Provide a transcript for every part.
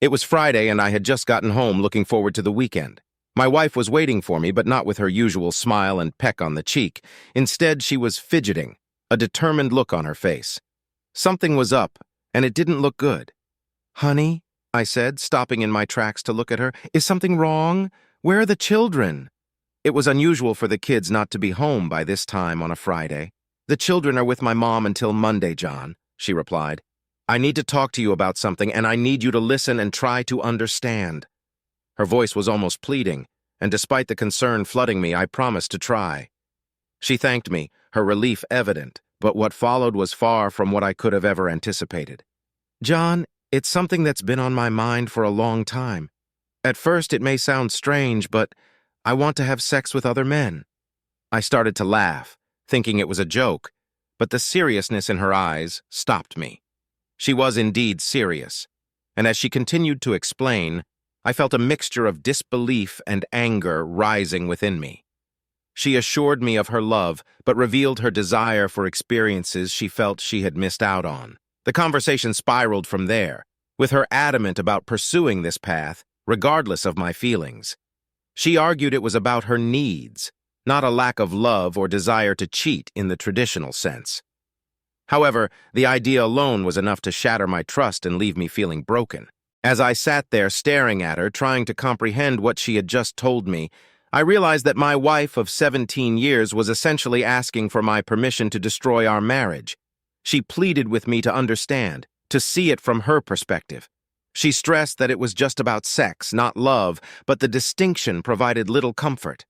It was Friday, and I had just gotten home looking forward to the weekend. My wife was waiting for me, but not with her usual smile and peck on the cheek. Instead, she was fidgeting, a determined look on her face. Something was up, and it didn't look good. "Honey," I said, stopping in my tracks to look at her, "is something wrong? Where are the children?" It was unusual for the kids not to be home by this time on a Friday. "The children are with my mom until Monday, John," she replied. "I need to talk to you about something, and I need you to listen and try to understand." Her voice was almost pleading, and despite the concern flooding me, I promised to try. She thanked me, her relief evident, but what followed was far from what I could have ever anticipated. "John, it's something that's been on my mind for a long time. At first, it may sound strange, but I want to have sex with other men." I started to laugh, thinking it was a joke, but the seriousness in her eyes stopped me. She was indeed serious, and as she continued to explain, I felt a mixture of disbelief and anger rising within me. She assured me of her love, but revealed her desire for experiences she felt she had missed out on. The conversation spiraled from there, with her adamant about pursuing this path, regardless of my feelings. She argued it was about her needs, not a lack of love or desire to cheat in the traditional sense. However, the idea alone was enough to shatter my trust and leave me feeling broken. As I sat there staring at her, trying to comprehend what she had just told me, I realized that my wife of 17 years was essentially asking for my permission to destroy our marriage. She pleaded with me to understand, to see it from her perspective. She stressed that it was just about sex, not love, but the distinction provided little comfort.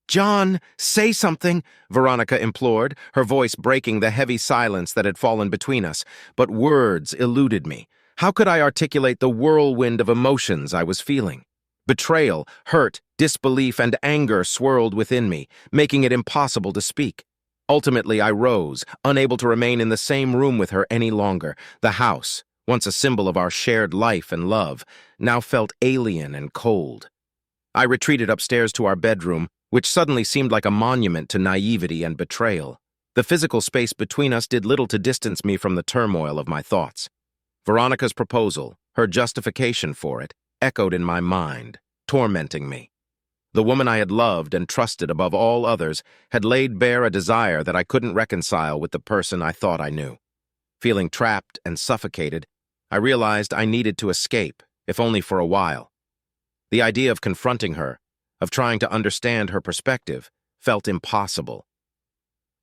"John, say something," Veronica implored, her voice breaking the heavy silence that had fallen between us, but words eluded me. How could I articulate the whirlwind of emotions I was feeling? Betrayal, hurt, disbelief, and anger swirled within me, making it impossible to speak. Ultimately, I rose, unable to remain in the same room with her any longer. The house, once a symbol of our shared life and love, now felt alien and cold. I retreated upstairs to our bedroom, which suddenly seemed like a monument to naivety and betrayal. The physical space between us did little to distance me from the turmoil of my thoughts. Veronica's proposal, her justification for it, echoed in my mind, tormenting me. The woman I had loved and trusted above all others had laid bare a desire that I couldn't reconcile with the person I thought I knew. Feeling trapped and suffocated, I realized I needed to escape, if only for a while. The idea of confronting her, of trying to understand her perspective, felt impossible.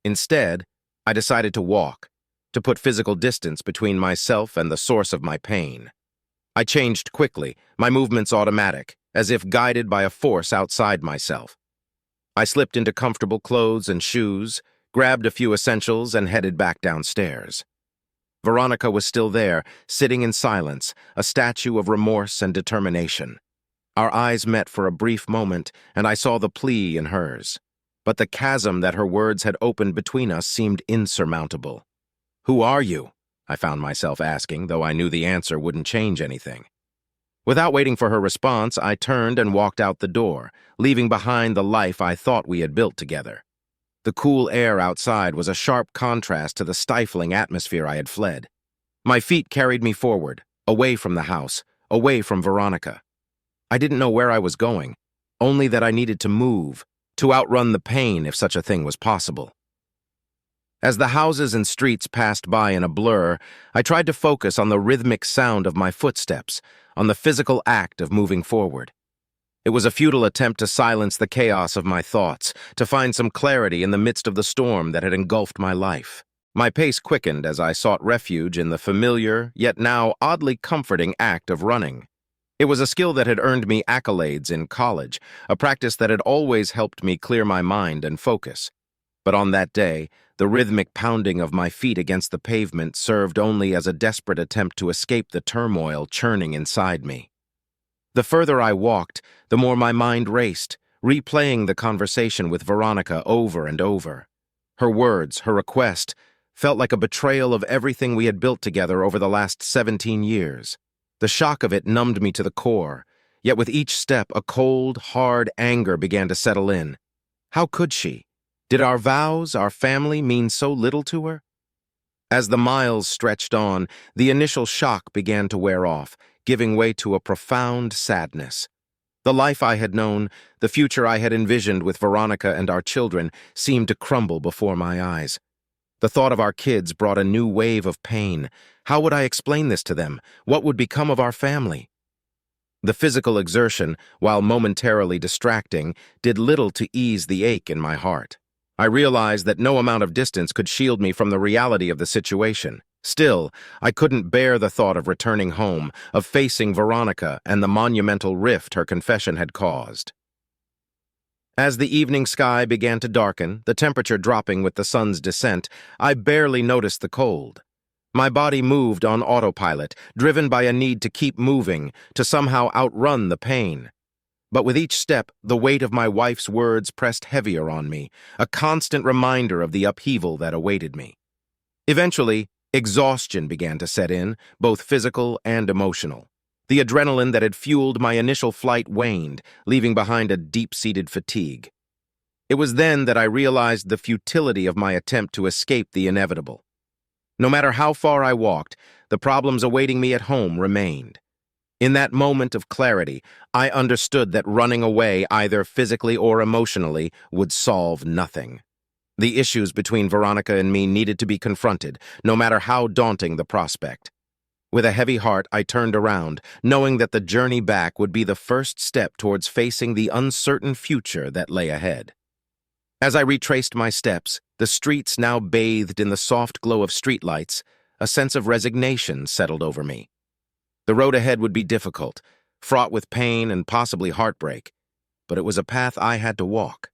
Instead, I decided to walk, to put physical distance between myself and the source of my pain. I changed quickly, my movements automatic, as if guided by a force outside myself. I slipped into comfortable clothes and shoes, grabbed a few essentials, and headed back downstairs. Veronica was still there, sitting in silence, a statue of remorse and determination. Our eyes met for a brief moment, and I saw the plea in hers. But the chasm that her words had opened between us seemed insurmountable. "Who are you?" I found myself asking, though I knew the answer wouldn't change anything. Without waiting for her response, I turned and walked out the door, leaving behind the life I thought we had built together. The cool air outside was a sharp contrast to the stifling atmosphere I had fled. My feet carried me forward, away from the house, away from Veronica. I didn't know where I was going, only that I needed to move, to outrun the pain if such a thing was possible. As the houses and streets passed by in a blur, I tried to focus on the rhythmic sound of my footsteps, on the physical act of moving forward. It was a futile attempt to silence the chaos of my thoughts, to find some clarity in the midst of the storm that had engulfed my life. My pace quickened as I sought refuge in the familiar, yet now oddly comforting act of running. It was a skill that had earned me accolades in college, a practice that had always helped me clear my mind and focus. But on that day, the rhythmic pounding of my feet against the pavement served only as a desperate attempt to escape the turmoil churning inside me. The further I walked, the more my mind raced, replaying the conversation with Veronica over and over. Her words, her request, felt like a betrayal of everything we had built together over the last 17 years. The shock of it numbed me to the core, yet with each step a cold, hard anger began to settle in. How could she? Did our vows, our family, mean so little to her? As the miles stretched on, the initial shock began to wear off, giving way to a profound sadness. The life I had known, the future I had envisioned with Veronica and our children, seemed to crumble before my eyes. The thought of our kids brought a new wave of pain. How would I explain this to them? What would become of our family? The physical exertion, while momentarily distracting, did little to ease the ache in my heart. I realized that no amount of distance could shield me from the reality of the situation. Still, I couldn't bear the thought of returning home, of facing Veronica and the monumental rift her confession had caused. As the evening sky began to darken, the temperature dropping with the sun's descent, I barely noticed the cold. My body moved on autopilot, driven by a need to keep moving, to somehow outrun the pain. But with each step, the weight of my wife's words pressed heavier on me, a constant reminder of the upheaval that awaited me. Eventually, exhaustion began to set in, both physical and emotional. The adrenaline that had fueled my initial flight waned, leaving behind a deep-seated fatigue. It was then that I realized the futility of my attempt to escape the inevitable. No matter how far I walked, the problems awaiting me at home remained. In that moment of clarity, I understood that running away, either physically or emotionally, would solve nothing. The issues between Veronica and me needed to be confronted, no matter how daunting the prospect. With a heavy heart, I turned around, knowing that the journey back would be the first step towards facing the uncertain future that lay ahead. As I retraced my steps, the streets now bathed in the soft glow of streetlights, a sense of resignation settled over me. The road ahead would be difficult, fraught with pain and possibly heartbreak, but it was a path I had to walk.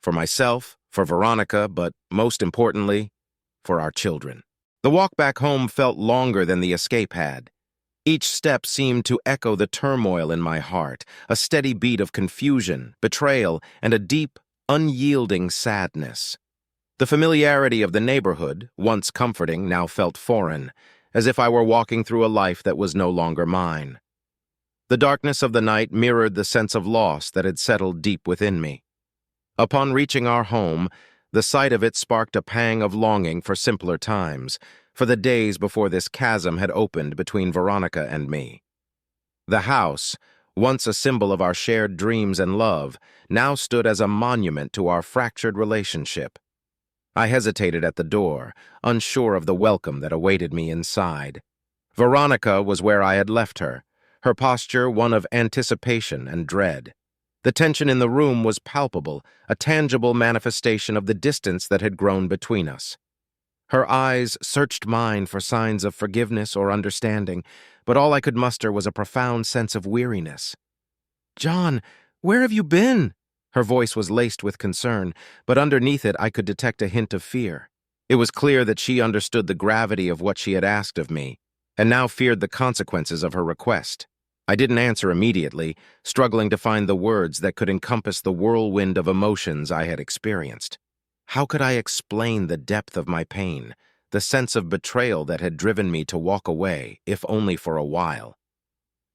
For myself, for Veronica, but most importantly, for our children. The walk back home felt longer than the escape had. Each step seemed to echo the turmoil in my heart, a steady beat of confusion, betrayal, and a deep, unyielding sadness. The familiarity of the neighborhood, once comforting, now felt foreign, as if I were walking through a life that was no longer mine. The darkness of the night mirrored the sense of loss that had settled deep within me. Upon reaching our home, the sight of it sparked a pang of longing for simpler times, for the days before this chasm had opened between Veronica and me. The house, once a symbol of our shared dreams and love, now stood as a monument to our fractured relationship. I hesitated at the door, unsure of the welcome that awaited me inside. Veronica was where I had left her, her posture one of anticipation and dread. The tension in the room was palpable, a tangible manifestation of the distance that had grown between us. Her eyes searched mine for signs of forgiveness or understanding, but all I could muster was a profound sense of weariness. "John, where have you been?" Her voice was laced with concern, but underneath it I could detect a hint of fear. It was clear that she understood the gravity of what she had asked of me, and now feared the consequences of her request. I didn't answer immediately, struggling to find the words that could encompass the whirlwind of emotions I had experienced. How could I explain the depth of my pain, the sense of betrayal that had driven me to walk away, if only for a while?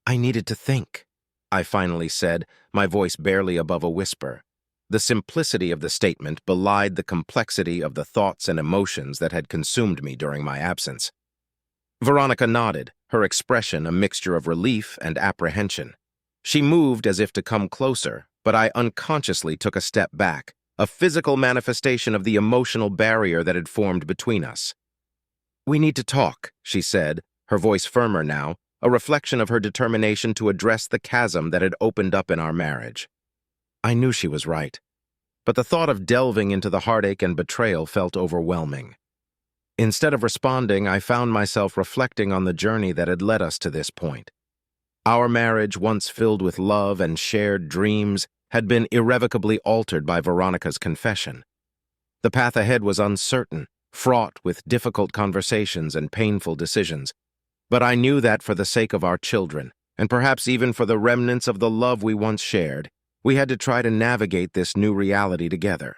"I needed to think," I finally said, my voice barely above a whisper. The simplicity of the statement belied the complexity of the thoughts and emotions that had consumed me during my absence. Veronica nodded, her expression a mixture of relief and apprehension. She moved as if to come closer, but I unconsciously took a step back, a physical manifestation of the emotional barrier that had formed between us. "We need to talk," she said, her voice firmer now, a reflection of her determination to address the chasm that had opened up in our marriage. I knew she was right, but the thought of delving into the heartache and betrayal felt overwhelming. Instead of responding, I found myself reflecting on the journey that had led us to this point. Our marriage, once filled with love and shared dreams, had been irrevocably altered by Veronica's confession. The path ahead was uncertain, fraught with difficult conversations and painful decisions, but I knew that for the sake of our children, and perhaps even for the remnants of the love we once shared, we had to try to navigate this new reality together.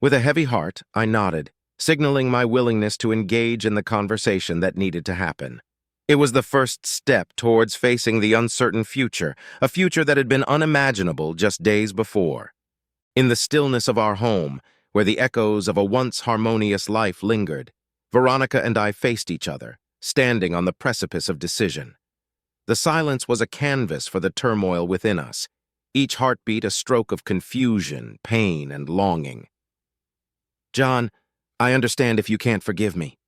With a heavy heart, I nodded, signaling my willingness to engage in the conversation that needed to happen. It was the first step towards facing the uncertain future, a future that had been unimaginable just days before. In the stillness of our home, where the echoes of a once harmonious life lingered, Veronica and I faced each other, standing on the precipice of decision. The silence was a canvas for the turmoil within us, each heartbeat a stroke of confusion, pain, and longing. John, I understand if you can't forgive me.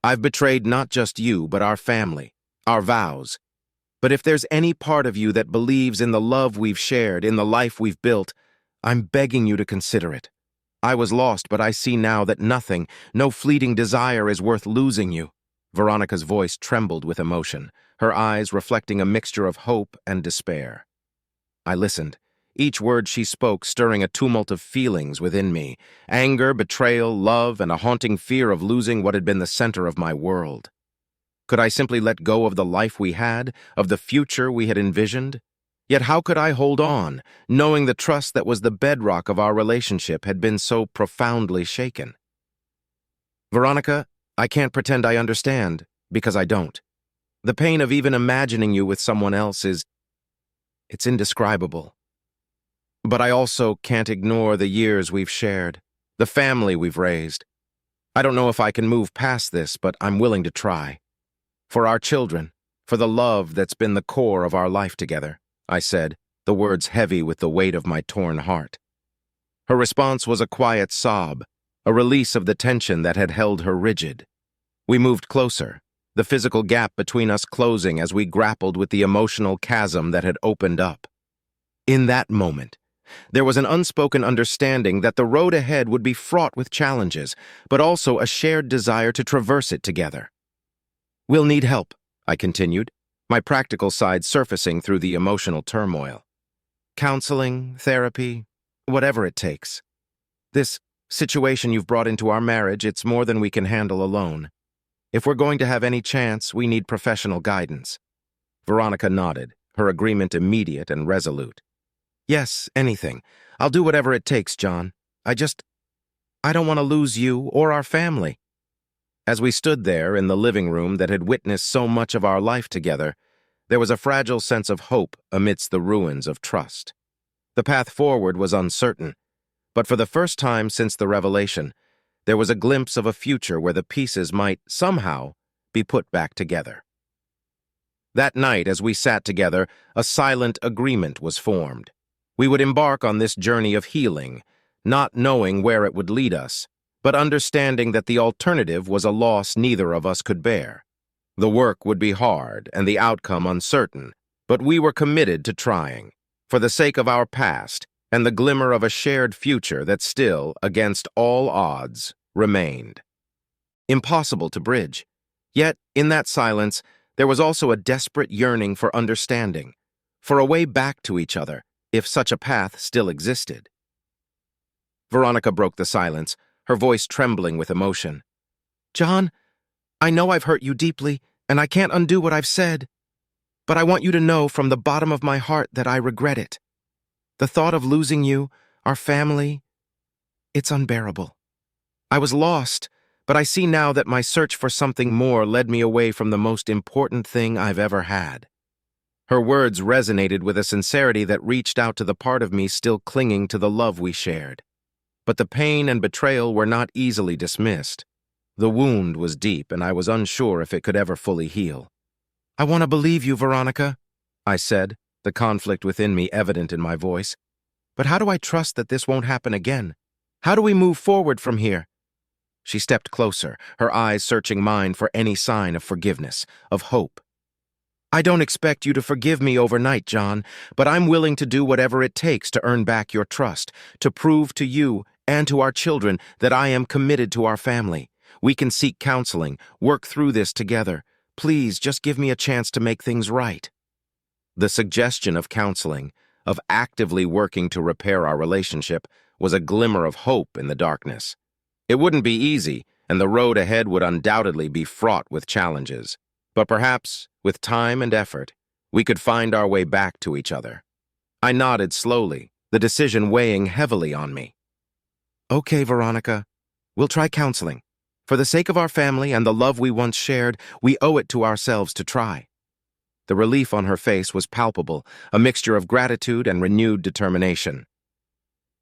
I've betrayed not just you, but our family, our vows. But if there's any part of you that believes in the love we've shared, in the life we've built, I'm begging you to consider it. I was lost, but I see now that nothing, no fleeting desire is worth losing you. Veronica's voice trembled with emotion, her eyes reflecting a mixture of hope and despair. I listened, each word she spoke stirring a tumult of feelings within me, anger, betrayal, love, and a haunting fear of losing what had been the center of my world. Could I simply let go of the life we had, of the future we had envisioned? Yet how could I hold on, knowing the trust that was the bedrock of our relationship had been so profoundly shaken? Veronica, I can't pretend I understand, because I don't. The pain of even imagining you with someone else it's indescribable. But I also can't ignore the years we've shared, the family we've raised. I don't know if I can move past this, but I'm willing to try. For our children, for the love that's been the core of our life together, I said, the words heavy with the weight of my torn heart. Her response was a quiet sob, a release of the tension that had held her rigid. We moved closer, the physical gap between us closing as we grappled with the emotional chasm that had opened up. In that moment, there was an unspoken understanding that the road ahead would be fraught with challenges, but also a shared desire to traverse it together. We'll need help, I continued, my practical side surfacing through the emotional turmoil. Counseling, therapy, whatever it takes. This situation you've brought into our marriage, it's more than we can handle alone. If we're going to have any chance, we need professional guidance. Veronica nodded, her agreement immediate and resolute. Yes, anything. I'll do whatever it takes, John. I don't want to lose you or our family. As we stood there in the living room that had witnessed so much of our life together, there was a fragile sense of hope amidst the ruins of trust. The path forward was uncertain, but for the first time since the revelation, there was a glimpse of a future where the pieces might, somehow, be put back together. That night, as we sat together, a silent agreement was formed. We would embark on this journey of healing, not knowing where it would lead us, but understanding that the alternative was a loss neither of us could bear. The work would be hard and the outcome uncertain, but we were committed to trying, for the sake of our past and the glimmer of a shared future that still, against all odds, remained. Impossible to bridge. Yet, in that silence, there was also a desperate yearning for understanding, for a way back to each other, if such a path still existed. Veronica broke the silence, her voice trembling with emotion. John, I know I've hurt you deeply, and I can't undo what I've said, but I want you to know from the bottom of my heart that I regret it. The thought of losing you, our family, it's unbearable. I was lost, but I see now that my search for something more led me away from the most important thing I've ever had. Her words resonated with a sincerity that reached out to the part of me still clinging to the love we shared. But the pain and betrayal were not easily dismissed. The wound was deep, and I was unsure if it could ever fully heal. I want to believe you, Veronica, I said, the conflict within me evident in my voice. But how do I trust that this won't happen again? How do we move forward from here? She stepped closer, her eyes searching mine for any sign of forgiveness, of hope. I don't expect you to forgive me overnight, John, but I'm willing to do whatever it takes to earn back your trust, to prove to you and to our children that I am committed to our family. We can seek counseling, work through this together. Please, just give me a chance to make things right. The suggestion of counseling, of actively working to repair our relationship, was a glimmer of hope in the darkness. It wouldn't be easy, and the road ahead would undoubtedly be fraught with challenges. But perhaps, with time and effort, we could find our way back to each other. I nodded slowly, the decision weighing heavily on me. Okay, Veronica, we'll try counseling. For the sake of our family and the love we once shared, we owe it to ourselves to try. The relief on her face was palpable, a mixture of gratitude and renewed determination.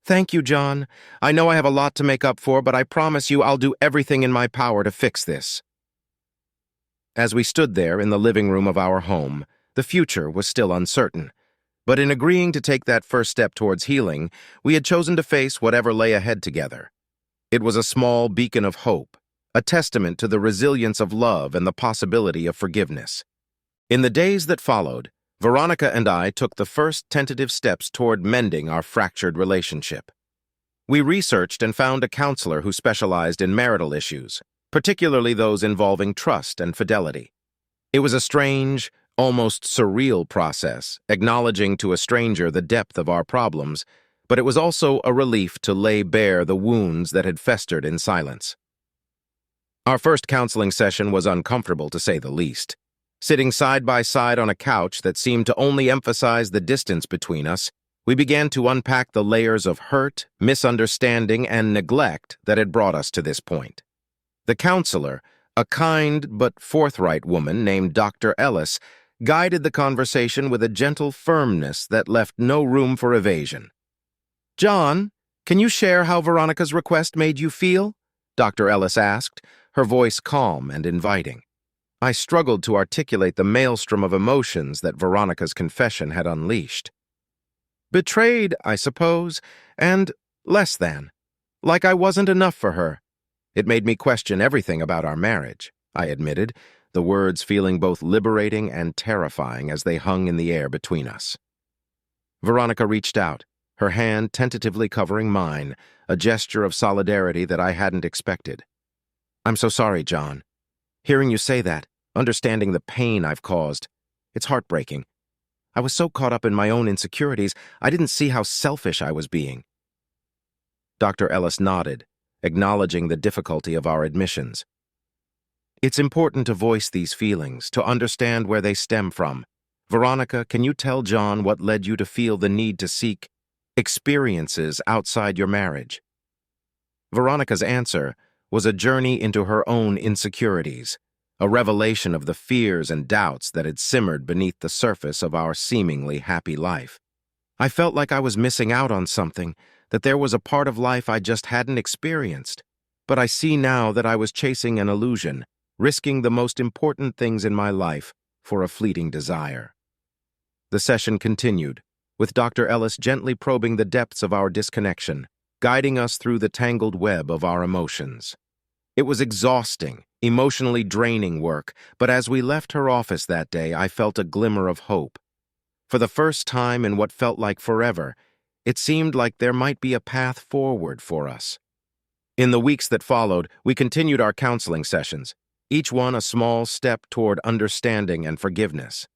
Thank you, John. I know I have a lot to make up for, but I promise you I'll do everything in my power to fix this. As we stood there in the living room of our home, The future was still uncertain. But in agreeing to take that first step towards healing, we had chosen to face whatever lay ahead together. It was a small beacon of hope, a testament to the resilience of love and the possibility of forgiveness. In the days that followed, Veronica and I took the first tentative steps toward mending our fractured relationship. We researched and found a counselor who specialized in marital issues, particularly those involving trust and fidelity. It was a strange, almost surreal process, acknowledging to a stranger the depth of our problems, but it was also a relief to lay bare the wounds that had festered in silence. Our first counseling session was uncomfortable, to say the least. Sitting side by side on a couch that seemed to only emphasize the distance between us, we began to unpack the layers of hurt, misunderstanding, and neglect that had brought us to this point. The counselor, a kind but forthright woman named Dr. Ellis, guided the conversation with a gentle firmness that left no room for evasion. "John, can you share how Veronica's request made you feel?" Dr. Ellis asked, her voice calm and inviting. I struggled to articulate the maelstrom of emotions that Veronica's confession had unleashed. Betrayed, I suppose, and less than. Like I wasn't enough for her. It made me question everything about our marriage, I admitted, the words feeling both liberating and terrifying as they hung in the air between us. Veronica reached out, her hand tentatively covering mine, a gesture of solidarity that I hadn't expected. "I'm so sorry, John. Hearing you say that, understanding the pain I've caused, it's heartbreaking. I was so caught up in my own insecurities, I didn't see how selfish I was being." Dr. Ellis nodded, acknowledging the difficulty of our admissions. "It's important to voice these feelings, to understand where they stem from. Veronica, can you tell John what led you to feel the need to seek experiences outside your marriage?" Veronica's answer was a journey into her own insecurities, a revelation of the fears and doubts that had simmered beneath the surface of our seemingly happy life. I felt like I was missing out on something, that there was a part of life I just hadn't experienced. But I see now that I was chasing an illusion, risking the most important things in my life for a fleeting desire. The session continued, with Dr. Ellis gently probing the depths of our disconnection, guiding us through the tangled web of our emotions. It was exhausting, emotionally draining work, but as we left her office that day, I felt a glimmer of hope. For the first time in what felt like forever, it seemed like there might be a path forward for us. In the weeks that followed, we continued our counseling sessions, each one a small step toward understanding and forgiveness.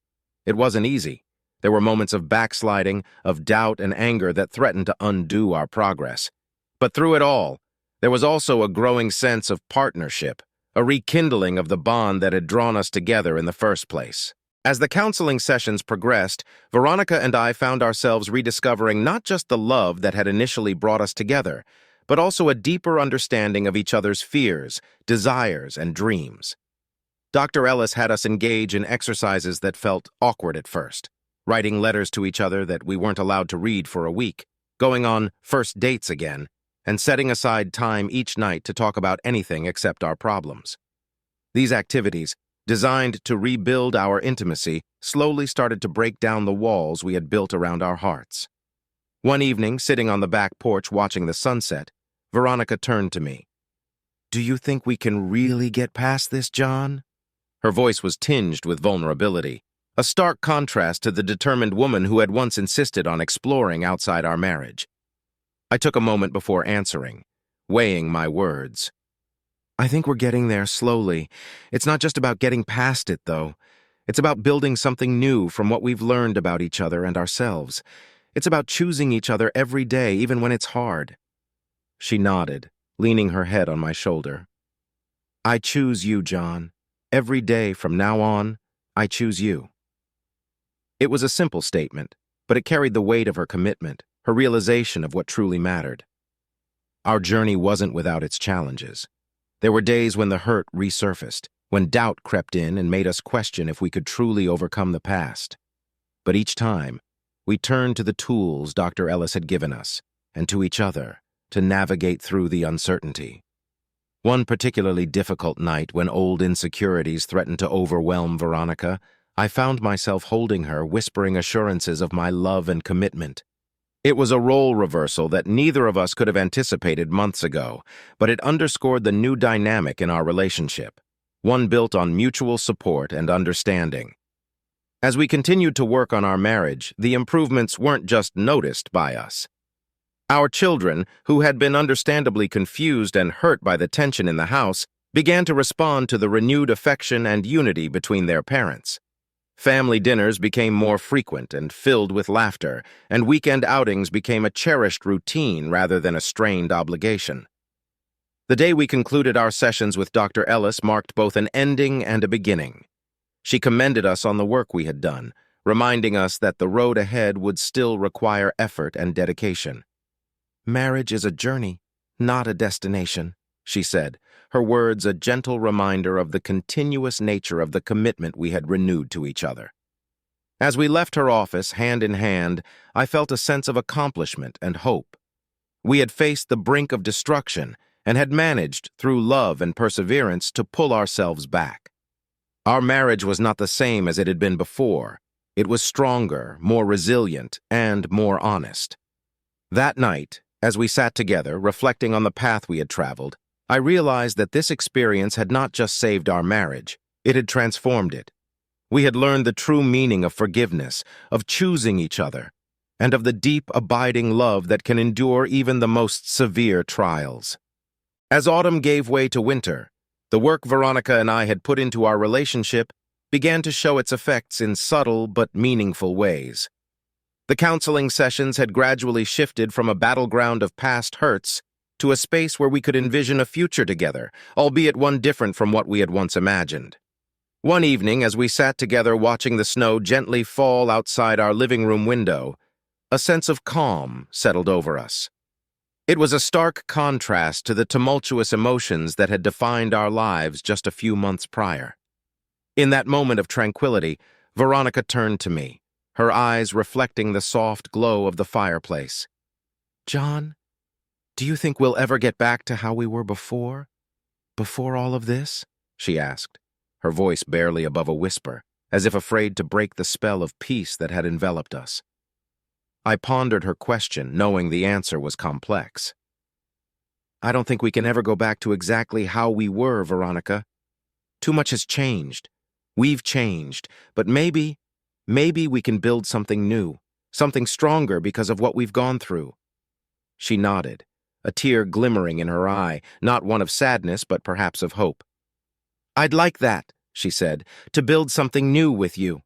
It wasn't easy. There were moments of backsliding, of doubt and anger that threatened to undo our progress. But through it all, there was also a growing sense of partnership, a rekindling of the bond that had drawn us together in the first place. As the counseling sessions progressed, Veronica and I found ourselves rediscovering not just the love that had initially brought us together, but also a deeper understanding of each other's fears, desires, and dreams. Dr. Ellis had us engage in exercises that felt awkward at first, writing letters to each other that we weren't allowed to read for a week, going on first dates again, and setting aside time each night to talk about anything except our problems. These activities, designed to rebuild our intimacy, slowly started to break down the walls we had built around our hearts. One evening, sitting on the back porch watching the sunset, Veronica turned to me. "Do you think we can really get past this, John?" Her voice was tinged with vulnerability, a stark contrast to the determined woman who had once insisted on exploring outside our marriage. I took a moment before answering, weighing my words. "I think we're getting there slowly. It's not just about getting past it, though. It's about building something new from what we've learned about each other and ourselves. It's about choosing each other every day, even when it's hard." She nodded, leaning her head on my shoulder. "I choose you, John. Every day from now on, I choose you." It was a simple statement, but it carried the weight of her commitment, her realization of what truly mattered. Our journey wasn't without its challenges. There were days when the hurt resurfaced, when doubt crept in and made us question if we could truly overcome the past. But each time, we turned to the tools Dr. Ellis had given us, and to each other, to navigate through the uncertainty. One particularly difficult night, when old insecurities threatened to overwhelm Veronica, I found myself holding her, whispering assurances of my love and commitment. It was a role reversal that neither of us could have anticipated months ago, but it underscored the new dynamic in our relationship, one built on mutual support and understanding. As we continued to work on our marriage, the improvements weren't just noticed by us. Our children, who had been understandably confused and hurt by the tension in the house, began to respond to the renewed affection and unity between their parents. Family dinners became more frequent and filled with laughter, and weekend outings became a cherished routine rather than a strained obligation. The day we concluded our sessions with Dr. Ellis marked both an ending and a beginning. She commended us on the work we had done, reminding us that the road ahead would still require effort and dedication. "Marriage is a journey, not a destination," she said, her words a gentle reminder of the continuous nature of the commitment we had renewed to each other. As we left her office, hand in hand, I felt a sense of accomplishment and hope. We had faced the brink of destruction and had managed, through love and perseverance, to pull ourselves back. Our marriage was not the same as it had been before. It was stronger, more resilient, and more honest. That night, as we sat together, reflecting on the path we had traveled, I realized that this experience had not just saved our marriage, it had transformed it. We had learned the true meaning of forgiveness, of choosing each other, and of the deep, abiding love that can endure even the most severe trials. As autumn gave way to winter, the work Veronica and I had put into our relationship began to show its effects in subtle but meaningful ways. The counseling sessions had gradually shifted from a battleground of past hurts to a space where we could envision a future together, albeit one different from what we had once imagined. One evening, as we sat together watching the snow gently fall outside our living room window, a sense of calm settled over us. It was a stark contrast to the tumultuous emotions that had defined our lives just a few months prior. In that moment of tranquility, Veronica turned to me, her eyes reflecting the soft glow of the fireplace. "John, do you think we'll ever get back to how we were before? Before all of this?" she asked, her voice barely above a whisper, as if afraid to break the spell of peace that had enveloped us. I pondered her question, knowing the answer was complex. "I don't think we can ever go back to exactly how we were, Veronica. Too much has changed. We've changed, but maybe we can build something new, something stronger because of what we've gone through." She nodded, a tear glimmering in her eye, not one of sadness, but perhaps of hope. "I'd like that," she said, "to build something new with you."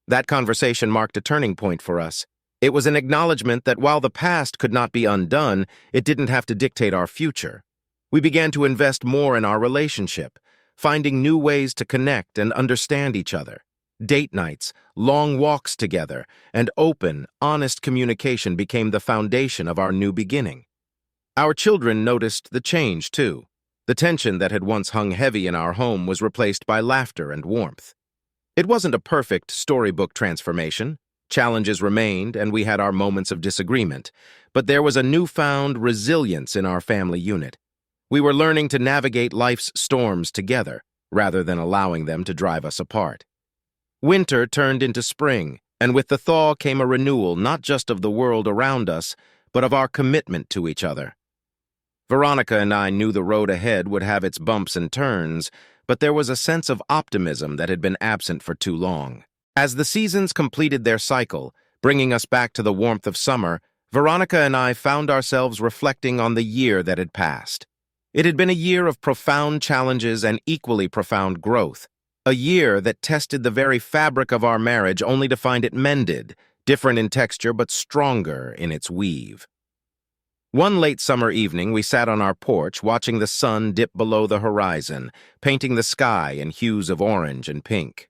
That conversation marked a turning point for us. It was an acknowledgement that while the past could not be undone, it didn't have to dictate our future. We began to invest more in our relationship, finding new ways to connect and understand each other. Date nights, long walks together, and open, honest communication became the foundation of our new beginning. Our children noticed the change, too. The tension that had once hung heavy in our home was replaced by laughter and warmth. It wasn't a perfect storybook transformation. Challenges remained, and we had our moments of disagreement, but there was a newfound resilience in our family unit. We were learning to navigate life's storms together, rather than allowing them to drive us apart. Winter turned into spring, and with the thaw came a renewal not just of the world around us, but of our commitment to each other. Veronica and I knew the road ahead would have its bumps and turns, but there was a sense of optimism that had been absent for too long. As the seasons completed their cycle, bringing us back to the warmth of summer, Veronica and I found ourselves reflecting on the year that had passed. It had been a year of profound challenges and equally profound growth, a year that tested the very fabric of our marriage only to find it mended, different in texture but stronger in its weave. One late summer evening, we sat on our porch watching the sun dip below the horizon, painting the sky in hues of orange and pink.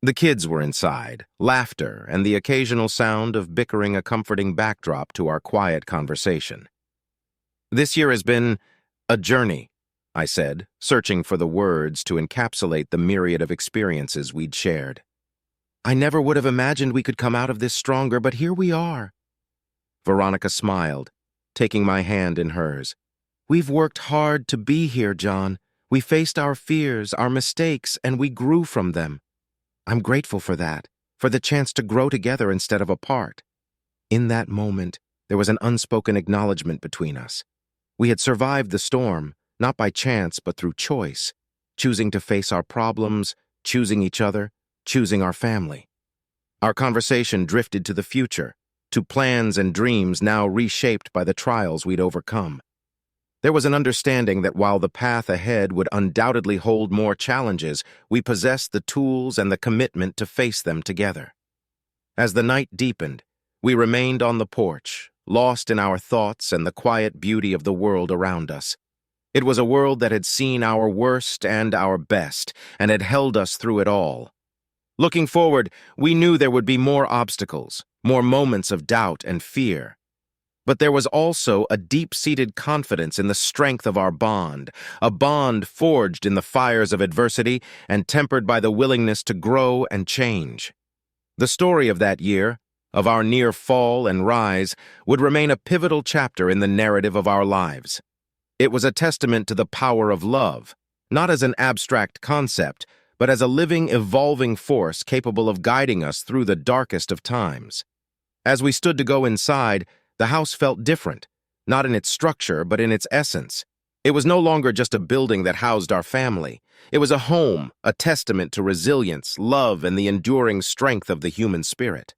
The kids were inside, laughter and the occasional sound of bickering a comforting backdrop to our quiet conversation. "This year has been a journey," I said, searching for the words to encapsulate the myriad of experiences we'd shared. "I never would have imagined we could come out of this stronger, but here we are." Veronica smiled, taking my hand in hers. "We've worked hard to be here, John. We faced our fears, our mistakes, and we grew from them." I'm grateful for that, for the chance to grow together instead of apart. In that moment, there was an unspoken acknowledgement between us. We had survived the storm, not by chance but through choice, choosing to face our problems, choosing each other, choosing our family. Our conversation drifted to the future, to plans and dreams now reshaped by the trials we'd overcome. There was an understanding that while the path ahead would undoubtedly hold more challenges, we possessed the tools and the commitment to face them together. As the night deepened, we remained on the porch, lost in our thoughts and the quiet beauty of the world around us. It was a world that had seen our worst and our best, and had held us through it all. Looking forward, we knew there would be more obstacles, more moments of doubt and fear. But there was also a deep-seated confidence in the strength of our bond, a bond forged in the fires of adversity and tempered by the willingness to grow and change. The story of that year, of our near fall and rise, would remain a pivotal chapter in the narrative of our lives. It was a testament to the power of love, not as an abstract concept, but as a living, evolving force capable of guiding us through the darkest of times. As we stood to go inside, the house felt different, not in its structure, but in its essence. It was no longer just a building that housed our family. It was a home, a testament to resilience, love, and the enduring strength of the human spirit.